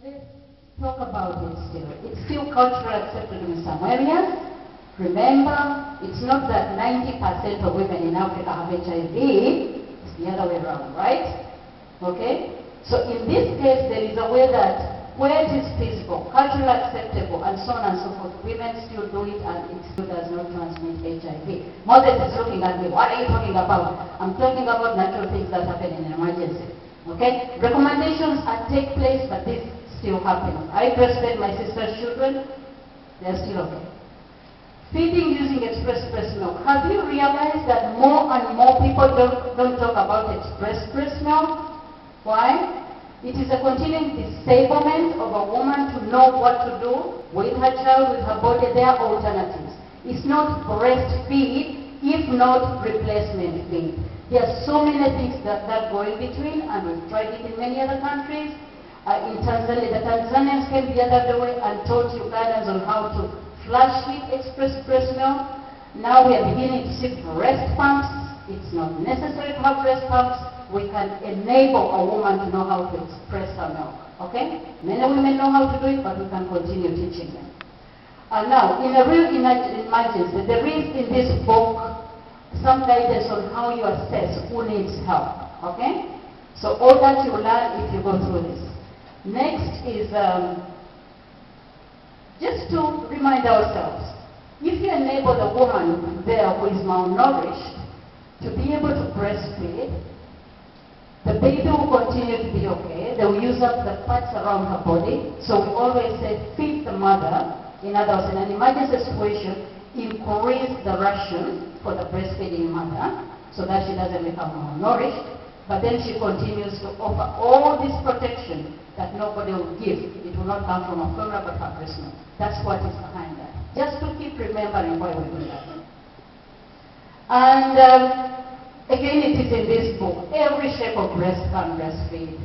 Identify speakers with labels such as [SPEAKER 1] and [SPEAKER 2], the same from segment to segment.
[SPEAKER 1] let's talk about it still. It's still culturally accepted in some areas. Remember, it's not that 90% of women in Africa have HIV. It's the other way around, right? Okay? So in this case, there is a way that where it is feasible, culturally acceptable, and so on and so forth, women still do it and it still does not transmit HIV. Moses is looking at me. What are you talking about? I'm talking about natural things that happen in an emergency. Okay? Recommendations take place, but this still happens. I breastfed my sister's children. They're still okay. Feeding using express breast milk. Have you realized that more and more people don't talk about express breast milk? Why? It is a continuing disablement of a woman to know what to do with her child, with her body. There are alternatives. It's not breastfeed, if not replacement feed. There are so many things that go in between, and we've tried it in many other countries. In Tanzania, the Tanzanians came the other way and taught Ugandans on how to flash feed express breast milk. Now we are beginning to see breast pumps. It's not necessary to have breast pumps. We can enable a woman to know how to express her milk. Okay? Many women know how to do it, but we can continue teaching them. Now, in a real emergency, there is in this book some guidance on how you assess who needs help. Okay? So all that you learn if you go through this. Next is just to remind ourselves, if you enable the woman there who is malnourished to be able to breastfeed, the baby will continue to be okay. They will use up the fats around her body. So we always say, feed the mother. In other words, in an emergency situation, increase the ration for the breastfeeding mother so that she doesn't become malnourished. But then she continues to offer all this protection that nobody will give. It will not come from a formula but her breast milk. That's what is behind that. Just to keep remembering why we do that. And again, it is in this book. Every shape of breast can breastfeed.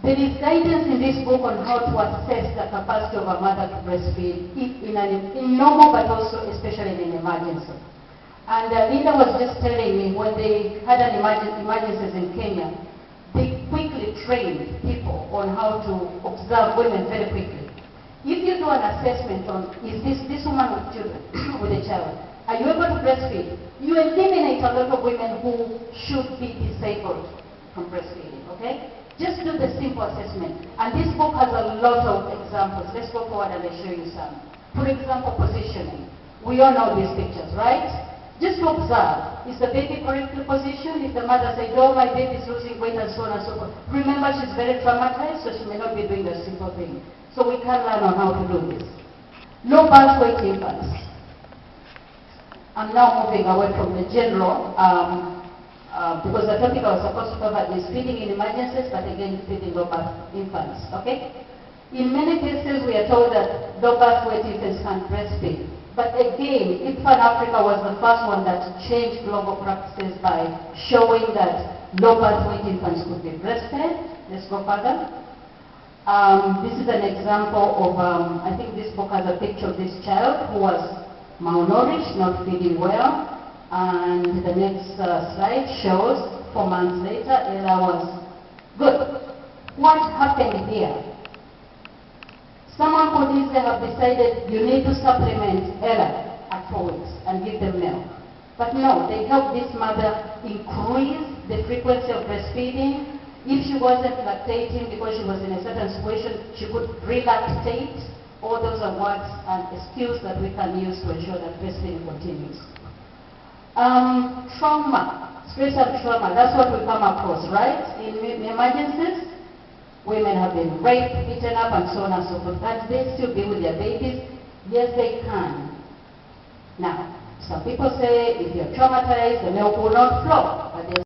[SPEAKER 1] There is guidance in this book on how to assess the capacity of a mother to breastfeed in normal, but also especially in an emergency. And Linda was just telling me when they had an emergencies in Kenya, they quickly trained people on how to observe women very quickly. If you do an assessment on, is this woman with children, with a child, are you able to breastfeed? You eliminate a lot of women who should be disabled from breastfeeding, okay? Just do the simple assessment. And this book has a lot of examples. Let's go forward and I'll show you some. For example, positioning. We all know these pictures, right? Just to observe, is the baby correctly positioned? If the mother says, oh, my baby is losing weight and so on and so forth. Remember, she's very traumatized, so she may not be doing the simple thing. So we can learn on how to do this. No birth weight infants. I'm now moving away from the general, because the topic I was supposed to cover is feeding in emergencies, but again, feeding low birth infants, okay? In many cases, we are told that low birth weight infants can breastfeed. But again, IBFAN Africa was the first one that changed global practices by showing that low birth weight infants could be breastfed. Let's go further. This is an example of, I think this book has a picture of this child who was malnourished, not feeding well. And the next slide shows 4 months later, Ella was good. What happened here? Someone could easily have decided you need to supplement Ella at 4 weeks and give them milk. But no, they helped this mother increase the frequency of breastfeeding. If she wasn't lactating because she was in a certain situation, she could relactate. All those are words and skills that we can use to ensure that breastfeeding continues. Trauma, stress and trauma, that's what we come across, right? In emergencies. Women have been raped, beaten up, and so on and so forth. Can they still be with their babies? Yes, they can. Now, some people say if you're traumatized, the milk will not flow. But